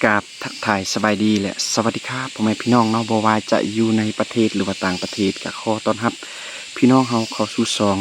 กราบทักทายสบายดีแหละสวัสดีครับพ่อแม่พี่น้องเนาะบ่ว่าจะอยู่ในประเทศหรือว่าต่างประเทศก็ขอต้อนรับพี่น้องเฮาเข้าสู่ซอง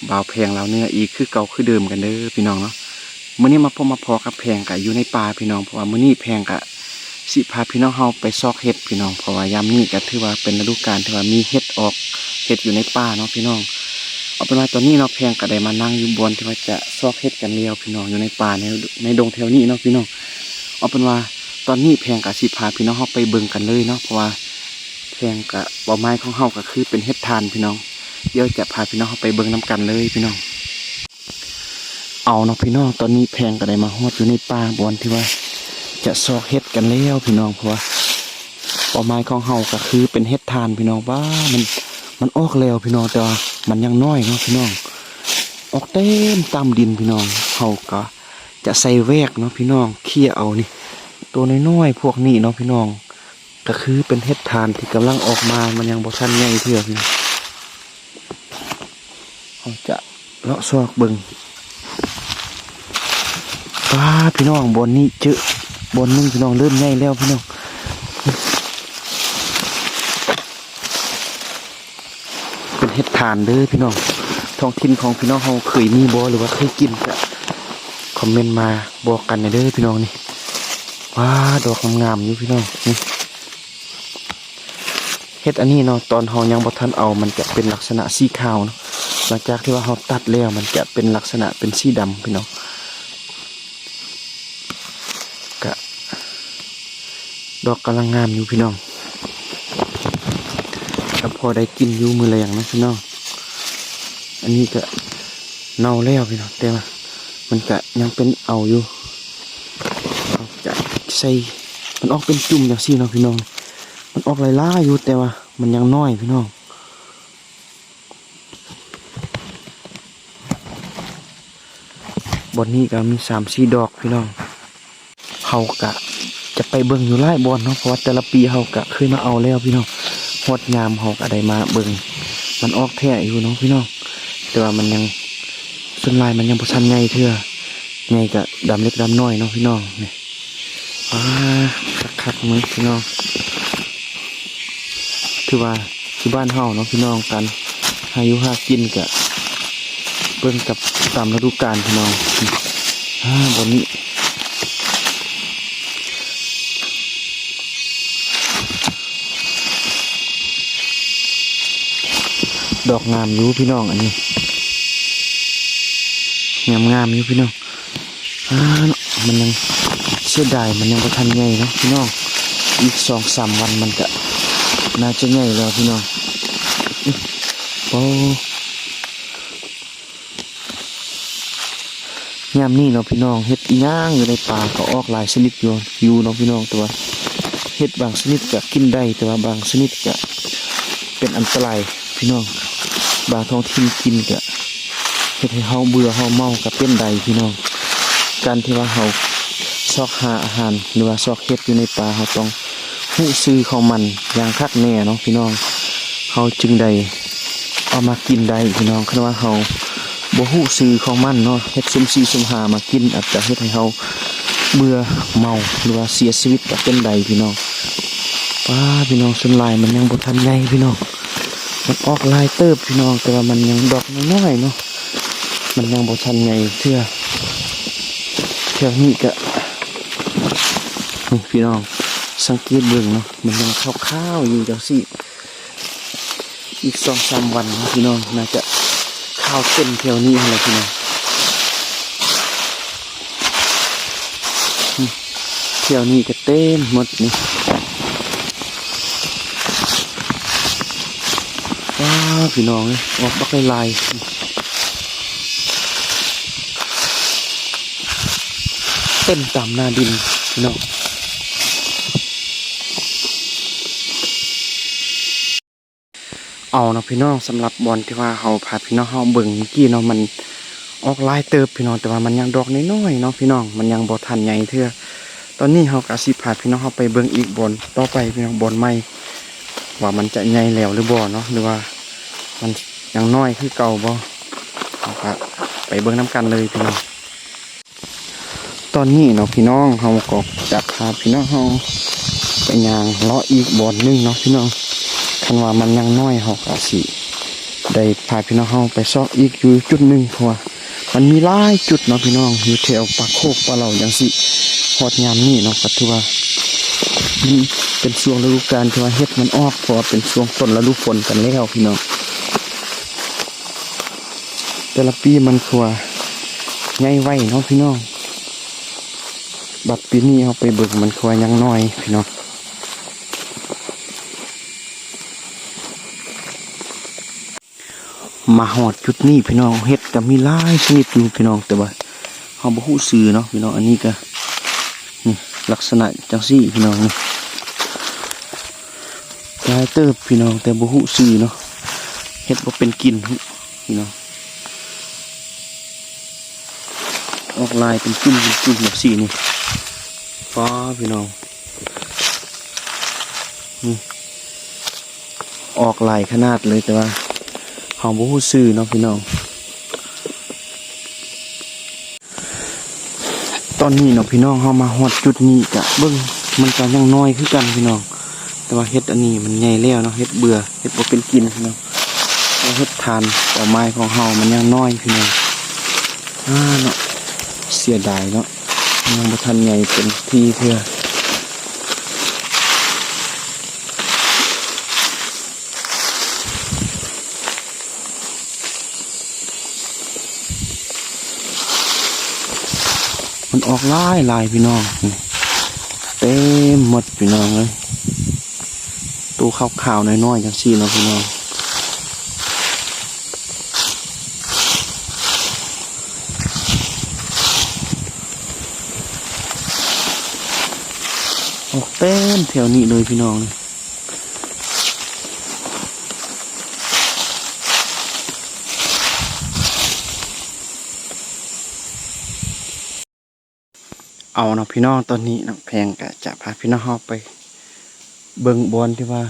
บ่าวแพงลาวเนื้ออีกคือเก่าคือเดิมกันเด้อพี่น้องเนาะมื้อนี้มาพบมาพอกับแพงก็อยู่ในป่าพี่น้องเพราะว่ามื้อนี้แพงก็สิพาพี่น้องเฮาไปซอกเห็ดพี่น้องเพราะว่ายามนี้ก็ถือว่าเป็นฤดูกาลที่ว่ามีเห็ดออกเห็ดอยู่ในป่าเนาะพี่น้องเอาเป็นว่าตอนนี้เนาะแพงก็ได้มานั่งอยู่บนที่ว่าจะซอกเห็ดกันแล้วพี่น้องอยู่ในป่าในดงแถวนี้เนาะพี่น้องเอาเป็นว่าตอนนี้แพงกับสิพาพี่น้องเฮาไปเบิ่งกันเลยเนาะเพราะว่าแพงกับเป้าหมายของเฮาก็คือเป็นเฮ็ดทานพี่น้องเดี๋ยวจะพาพี่น้องเฮาไปเบิ่งน้กันเลยพี่น้องเอาเนาะพี่น้องตอนนี้แพงก็ได้มาฮอดอยู่ในป่าบอนที่ว่าจะซอกเฮ็ดกันแล้วพี่น้องเพราะว่าเป้าหมายของเฮาก็คือเป็นเฮ็ดทานพี่น้องว่ามันออกแล้วพี่น้องแต่ว่ามันยังน้อยเนาะพี่น้องออกเต็มตามดินพี่น้องเฮาก็จะใส่แวกเนาะพี่น้องเคี่ยเอานี่ตัวน้อยๆพวกนี้เนาะพี่น้องก็คือเป็นเห็ดทานที่กำลังออกมามันยังบ่ทันใหญ่เท่าพี่เราจะเลาะซอกเบิ่งป้าพี่น้องบนนี้เจอบนนึงพี่น้องเริ่มใหญ่แล้วพี่น้องเป็นเห็ดทานเด้อพี่น้องท้องถิ่นของพี่น้องเราเคยมีบ่หรือว่าเคยกินก็คอมเมนต์มาบอกกันเด้อพี่น้องนี่ว้าดอกงามๆอยู่พี่น้องนี่เฮ็ดอันนี้เนาะตอนเฮายังบ่ทันเอามันจะเป็นลักษณะสีขาวเนาะหลังจากที่ว่าเฮาตัดแล้วมันจะเป็นลักษณะเป็นสีดำพี่น้องกะดอกกำลังงามอยู่พี่น้องก็พอได้กินอยู่มื้อแลงนะพี่น้องอันนี้ก็เน่าแล้วพี่น้องแต่ว่ามันก็ยังเป็นเอาอยู่จะใส่มันออกเป็นจุ่มอย่างซี่เนาะพี่น้องมันออกหลายๆอยู่แต่ว่ามันยังน้อยพี่น้องบอนนี้ก็มี3-4 ดอกพี่น้องเฮากะจะไปเบิ่งอยู่หลายบอนเนาะเพราะว่าแต่ละปีเฮากะเคยมาเอาแล้วพี่น้องฮอดยามเฮาก็ได้มาเบิ่งมันออกแท้อยู่เนาะพี่น้องแต่ว่ามันยังส่วนลายมันยังบ่ทันใหญ่เทื่อใหญ่ก็ดำเล็กดำน้อยเนาะพี่น้องนี่คักๆมื้อพี่น้องคือว่าที่บ้านเฮาเนาะพี่น้องกันหาอยู่หากินกะเบิ่งกับตามฤดูกาลพี่น้องบนนี้ดอกงามอยู่พี่น้องอันนี้งามอยู่พี่น้องมันยังเสียดายมันยังบ่ทันใหญ่เนาะพี่น้องอีก2-3 วันมันจะน่าจะใหญ่แล้วพี่น้องโอ้ยามนี้เนาะพี่น้องเห็ดอีย่างอยู่ในป่าก็ออกหลายชนิดอยู่เนาะพี่น้องตัวเห็ดบางชนิดก็กินได้แต่ว่าบางชนิดก็เป็นอันตรายพี่น้องบางท้องถิ่นกินก็เฮ็ดให้เฮาเบื่อเฮาเมาก็เป็นได้พี่น้องการที่ว่าเฮาซอกหาอาหารหรือว่าซอกเห็ดอยู่ในป่าเฮาต้องรู้ซื่อของมันอย่างคักแน่เนาะพี่น้องเฮาจึงได้เอามากินได้พี่น้องคันว่าเฮาบ่ฮู้ซื่อของมันเนาะเฮ็ดซุ่ม4ซุ่ม5มากินอาจจะเฮ็ดให้เฮาเบื่อเมาหรือว่าเสียชีวิตก็เป็นได้พี่น้องพี่น้องส่วนลายมันยังบ่ทันใหญ่พี่น้องมันออกลายเติบพี่น้องแต่ว่ามันยังดอกน้อยๆเนาะมันยังบ่ทันใหญ่เทื่อนี้ก็นี่พี่น้องสังเกตเบิ่งเนาะมันยังขาวๆอยู่จังซี่อีก2-3 วันนะพี่น้องน่าจะข้าวเต็มแถวนี้อะไรพี่น้องแถวนี้ก็เต็มหมดนี่พี่น้องออกบักลายเต็มตามหน้าดินพี่น้องเอาเนาะพี่น้องสำหรับบอลที่ว่าเฮาพาพี่น้องเฮาเบิ่งเมื่อกี้เนาะมันออกลายเติบพี่น้องแต่ว่ามันยังดอกน้อยๆเนาะพี่น้องมันยังบ่ทันใหญ่เทื่อตอนนี้เฮาก็สิพาพี่น้องเฮาไปเบิ่งอีกบอลต่อไปพี่น้องบอลใหม่ว่ามันจะใหญ่แล้วหรือบ่เนาะหรือว่ามันยังน้อยคือเก่าบ่เฮาก็ไปเบิ่งน้ำกันเลยพี่น้อง ตอนนี้เนาะพี่น้องเขาก็จะพาพี่น้องเขาไปย่างเลาะอีกบ่อนหนึงเนาะพี่น้องคันว่ามันยังน้อยเขาก็สิได้พาพี่น้องเขาไปซอกอีกอยู่จุดหนึ่งเพราะว่ามันมีหลายจุดเนาะพี่น้องอยู่แถวปากโคกปลาเหล่าอย่างสิฮอดยามนี้เนาะก็ถือว่ามันเป็นช่วงฤดูกาลที่ว่าเฮ็ดมันออกเพราะว่าเป็นช่วงต้นฤดูฝนกันแล้วพี่น้องแต่ละปีมันคือว่าใหญ่ไว้เนาะพี่น้องบัดปีนี้เอาไปเบิกมันคือว่ายังน้อยพี่น้องมาหอดจุดนี้พี่น้องเฮ็ดก็มีหลายชนิดอยู่พี่น้องแต่ว่าเฮาบ่ฮู้ชื่อเนาะพี่น้องอันนี้ก็นี่ลักษณะจังซี่พี่น้องนี่หลายเติบพี่น้องแต่บ่ฮู้ชื่อเนาะเฮ็ดบ่เป็นกินพี่น้องออกลายเป็นจุ่มแบบสีนี่ฟ้าพี่น้องนี่ออกลายขนาดเลยแต่ว่าเฮาบ่ฮู้ชื่อเนาะพี่น้องตอนนี้เนาะพี่น้องเฮามาฮอดจุดนี้กะเบิ่งมันก็ยังน้อยคือกันพี่น้องแต่ว่าเฮ็ดอันนี้มันใหญ่แล้วเนาะเฮ็ดเบื่อเฮ็ดบ่เป็นกินพี่น้องเฮ็ดทานต่อไม้ของเฮามันยังน้อยพี่น้องเนาะเสียดายเนาะยังบ่ทันใหญ่เต็มที่เทื่อมันออกลายพี่น้องเต็มหมดพี่น้องเลยตู้ขาวๆน้อยๆจังซี่เนาะพี่น้องออกเต็มแถวนี้เลยพี่น้องเลยเอาเนาะพี่น้องตอนนี้น้ำแพงก็จะพาพี่น้องเข้าไปเบิ่งบอลที่ว่า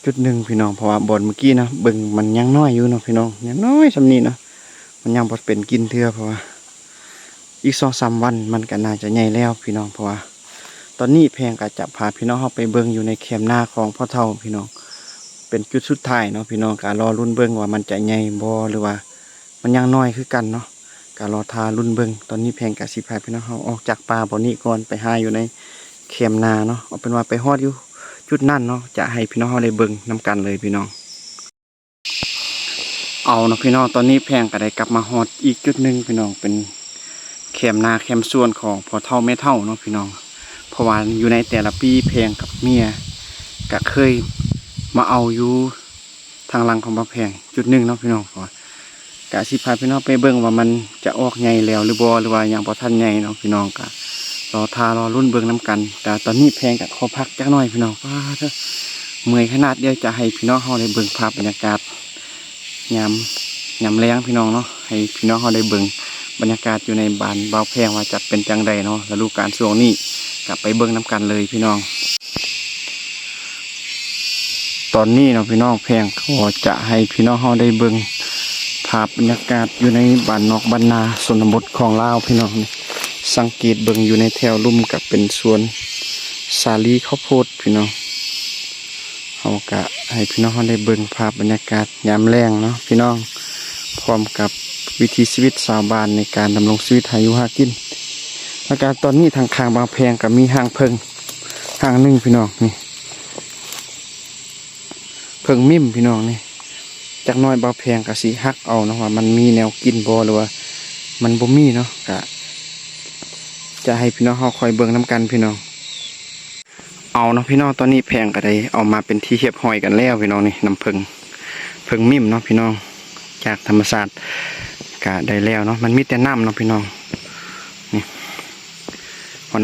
จุดหนึ่งพี่น้องเพราะว่าบอลเมื่อกี้นะเบิ่งมันยังน้อยอยู่เนาะพี่น้องยังน้อยสำนี้นะมันยังบ่เป็นกินเทื่อเพราะว่าอีก2-3 วันมันก็น่าจะใหญ่แล้วพี่น้องเพราะว่าตอนนี้แพงก็จะพาพี่น้องเข้าไปเบิ่งอยู่ในแคมป์หน้าของพ่อเฒ่าพี่น้องเป็นจุดสุดท้ายเนาะพี่น้องก็รอรุ่นเบิ่งว่ามันจะใหญ่บ่หรือว่ามันยังน้อยคือกันเนาะก็รอทารุ่นเบิ่งตอนนี้แพงก็สิพาพี่น้องเข้าออกจากป่าบ่นี้ก่อนไปหาอยู่ในแคมป์นาเนาะเอาเป็นว่าไปฮอดอยู่จุดนั่นเนาะจะให้พี่น้องเขาได้เบิ่งนำกันเลยพี่น้องเอาเนาะพี่น้องตอนนี้แพงก็ได้กลับมาฮอดอีกจุดหนึ่งพี่น้องเป็นแคมป์นาแคมป์ส่วนของพ่อเฒ่าแม่เฒ่าเนาะพี่น้องเพราะว่าอยู่ในแต่ละปีแพงกับเมียก็เคยมาเอาอยู่ทางหลังของบ่แพงจุดหนึ่งเนาะพี่น้องกะสิพาพี่น้องไปเบิ่งว่ามันจะออกใหญ่แล้วหรือบ่หรือว่ายังบ่ทันใหญ่เนาะพี่น้องกะรอทารอรุ่นเบิ่งน้ำกันแต่ตอนนี้แพงกับขอพักจักหน่อยพี่น้องว้าเถอะเมื่อยขนาดเดียวจะให้พี่น้องเขาได้เบิ่งภาพบรรยากาศยามแรงพี่น้องเนาะให้พี่น้องเขาได้เบิ่งบรรยากาศอยู่ในบ้านบ่าวแพงว่าจะเป็นจังใดเนาะฤดูกาลช่วงนี้กลับไปเบิ่งน้ำกันเลยพี่น้องตอนนี้เนาะพี่น้องแพงก็จะให้พี่น้องเขาได้เบิ่งภาพบรรยากาศอยู่ในบ้านนอกบ้านนาชนบทของลาวพี่น้องสังเกตเบิ่งอยู่ในแถวลุ่มกับเป็นสวนสาลีข้าวโพดพี่น้องเขากะให้พี่น้องเขาได้เบิ่งภาพบรรยากาศยามแล้งเนาะพี่น้องพร้อมกับวิถีชีวิตชาวบ้านในการดำรงชีวิตหาอยู่หากินอาการตอนนี้ทางข้างบางแพงกับมีห้างเพิงห้างหนึ่งพี่น้องนี่เพิงมิ่มพี่น้องนี่จากน้อยบางแพงกับสีฮักเอาเนาะว่ามันมีแนวกินบ่หรือว่ามันบ่มีเนาะกะจะให้พี่น้องเขาคอยเบิ่งน้ำกันพี่น้องเอาเนาะพี่น้องตอนนี้แพงก็ได้เอามาเป็นที่เรียบร้อยกันแล้วพี่น้องนี่น้ำเพิงมิ่มเนาะพี่น้องจากธรรมศาสตร์ก็ได้แล้วเนาะมันมีแต่น้ำเนาะพี่น้องนี่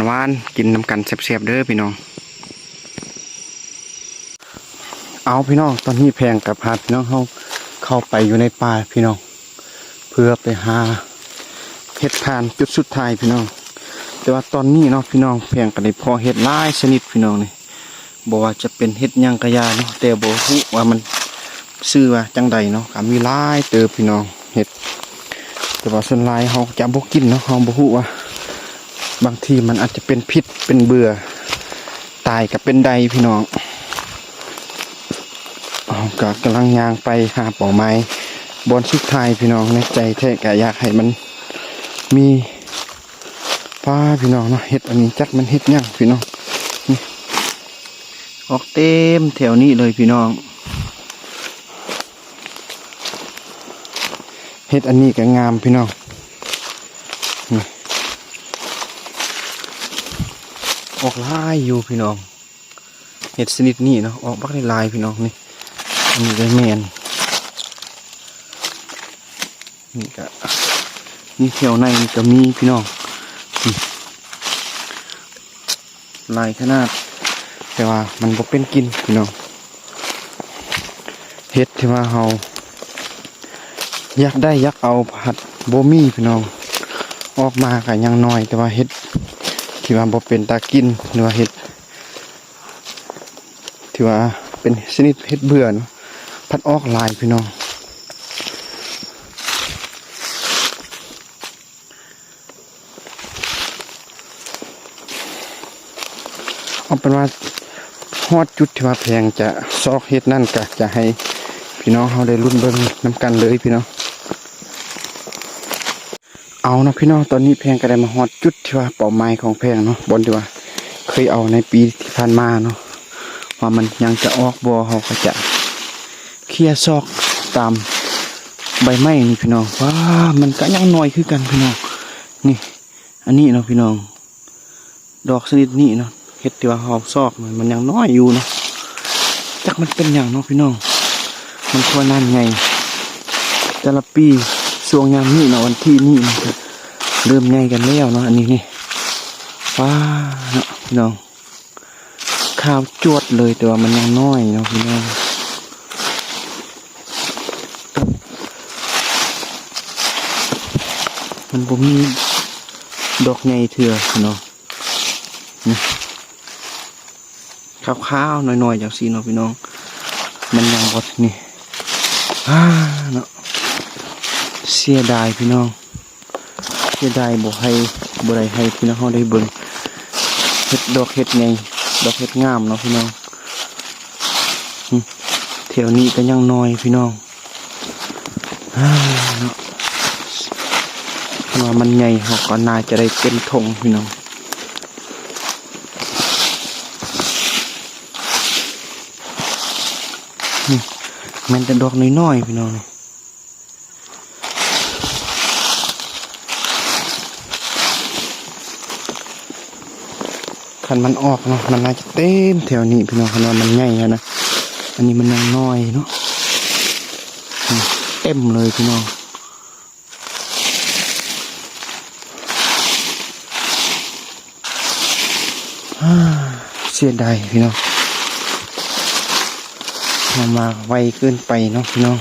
หวานกินน้ำกันแซ่บๆเด้อพี่น้องเอาพี่น้องตอนนี้แพงกับพาพี่น้องเขาเข้าไปอยู่ในป่าพี่น้องเพื่อไปหาเห็ดทานจุดสุดท้ายพี่น้องแต่ว่าตอนนี้เนาะพี่น้องแพงก็ได้พอเห็ดหลายชนิดพี่น้องนี่บอกว่าจะเป็นเห็ดยังกระยาเนาะแต่บ่ฮู้ว่ามันชื่อว่าจังใดเนาะก็มีหลายเติบพี่น้องเห็ดแต่ว่าส่วนหลายเขาจะบ่กินเนาะเขาบ่ฮู้ว่า บางทีมันอาจจะเป็นพิษเป็นเบื่อตายกับเป็นใดพี่น้องก็กำลังย่างไปหาเป่าไม้บนสุดท้ายพี่น้องในใจแท้ก็อยากให้มันมีป้าพี่น้องเนาะเห็ดอันนี้จักมันเห็ดยังพี่น้องนี่ออกเต็มแถวนี้เลยพี่น้องเห็ดอันนี้ก็งามพี่น้องนี่ออกลายอยู่พี่น้องเห็ดชนิดนี้เนาะออกบักได้ลายพี่น้องนี่อันนี้ได้แมนนี่ก็นี่แถวในนี่ก็มีพี่น้องลายขนาดแต่ว่ามันบ่เป็นกินพี่น้องเห็ดที่ว่าเฮาอยากได้อยากเอาผัดโบมี่พี่น้องออกมาก็ยังน้อยแต่ว่าเห็ดที่ว่าบ่เป็นตากินหรือว่าเห็ดที่ว่าเป็นชนิดเห็ดเบื่อเนาะพัดออกลายพี่น้องเอาเป็นว่าฮอดจุดที่ว่าแพงจะซอกเห็ดนั่นก็จะให้พี่น้องเขาได้รุ่นเบิ่งน้ำกันเลยพี่น้องเอานะพี่น้องตอนนี้แพงก็ได้มาฮอดจุดที่ว่าเป้าหมายของแพงเนาะบนที่ว่าเคยเอาในปีที่ผ่านมาเนาะว่ามันยังจะออกบัวเขาก็จะเคลียร์ซอกตามใบไม้นี่พี่น้องว้ามันก็ยังน้อยขึ้นกันพี่น้องนี่อันนี้เนาะพี่น้องดอกชนิดนี้เนาะเห็ดที่ว่าเขาซอกมันยังน้อยอยู่เนาะจักมันเป็นอย่างเนาะพี่น้องมันควรนั่นไงแต่ละปีช่วงยามนี้เนาะวันที่นี่มันก็เริ่มไงกันแล้วเนาะอันนี้นี่ว้าเนาะพี่น้องข้าวจวดเลยแต่ว่ามันยังน้อยเนาะพี่น้องมันบ่มีดอกไงเถื่อเนาะนี่ข้าวๆหน่อยๆจากสีเนาะพี่น้องมันยังบดนี่เนาะเสียดายพี่น้องเสียดายบ่ได้ให้พี่น้องเขาได้เบิ่งเห็ดดอกเห็ดไงดอกเห็ดงามเนาะพี่น้องแถวนี้ก็ยังน้อยพี่น้องเนาะว่ามันใหญ่เขาก็น่าจะได้เป็นธงพี่น้องมันจะดอกน้อยๆพี่น้องคันมันออกเนาะมันน่าจะเต็มแถวนี้พี่น้องคันว่ามันใหญ่นะอันนี้มันยังน้อยเนาะเต็มเลยพี่น้องเสียดายพี่น้องมาไวเกินไปเนาะพี่น้อง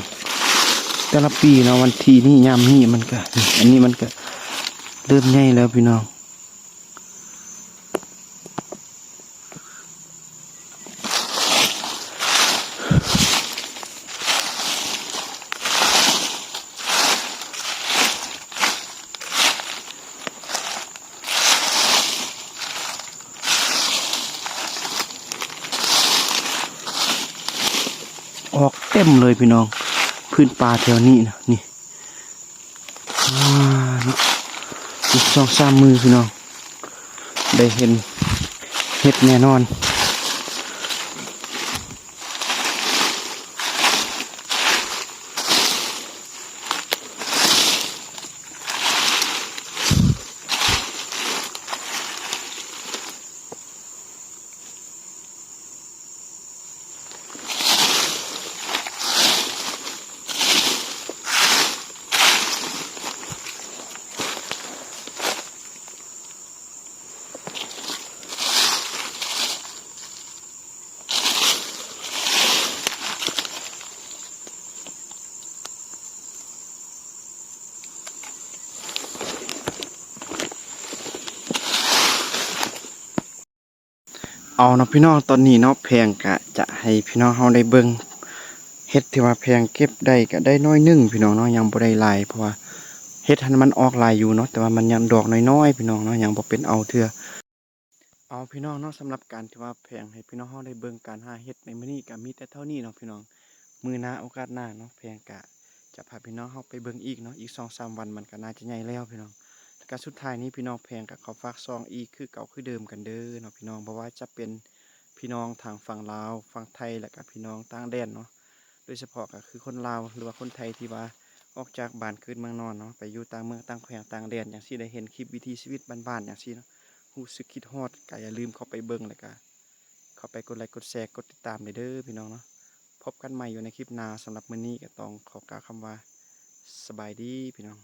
แต่ละปีเนาะวันที่นี่ยามนี่มันก็อันนี้มันก็เริ่มใหญ่แล้วพี่น้องออกเต็มเลยพี่น้องพื้นป่าแถวนี้นะนี่อีก2-3 มือพี่น้องได้เห็นเห็ดแน่นอนเอาเนาะพี่น้องตอนนี้เนาะแพงกะจะให้พี่น้องเฮาได้เบิ่งเฮ็ดที่ว่าแพงเก็บได้ก็ได้น้อยนึงพี่น้องเนาะยังบ่ได้หลายเพราะว่า เฮ็ดให้มันออกหลายอยู่เนาะแต่ว่ามันยังดอกน้อยๆพี่น้องเนาะยังบ่เป็นเอาเทื่อเอาพี่น้องเนาะสำหรับการที่ว่าแพงให้พี่น้องเฮาได้เบิ่งการหาเฮ็ดในมื้อนี้ก็มีแต่เท่านี้เนาะพี่น้องมื้อหน้าโอกาสหน้าเนาะแพงก็จะพาพี่น้องเฮาไปเบิ่งอีกเนาะอีก2-3วันมันก็น่าจะใหญ่แล้วพี่น้องแล้วก็สุดท้ายนี้พี่น้องแพงก็ขอฝากซองอีกคือเก่าคือเดิมกันเด้อเนาะพี่น้องบ่ว่าจะเป็นพี่น้องทางฝั่งลาวฝั่งไทยแล้วก็พี่น้องต่างแดนเนาะโดยเฉพาะก็คือคนลาวหรือว่าคนไทยที่ว่าออกจากบ้านคืนเมืองนอนเนาะไปอยู่ต่างเมืองต่างแขวงต่างแดนจังซี่ได้เห็นคลิปวิถีชีวิตบ้านๆจังซี่เนาะ รู้สึกคิดฮอดก็อย่าลืมเข้าไปเบิ่งแล้วก็เข้าไปกดไลค์กดแชร์กดติดตามเด้อพี่น้องเนาะพบกันใหม่อยู่ในคลิปหน้าสำหรับมื้อนี้ก็ต้องขอกล่าวคำว่าสบายดีพี่น้อง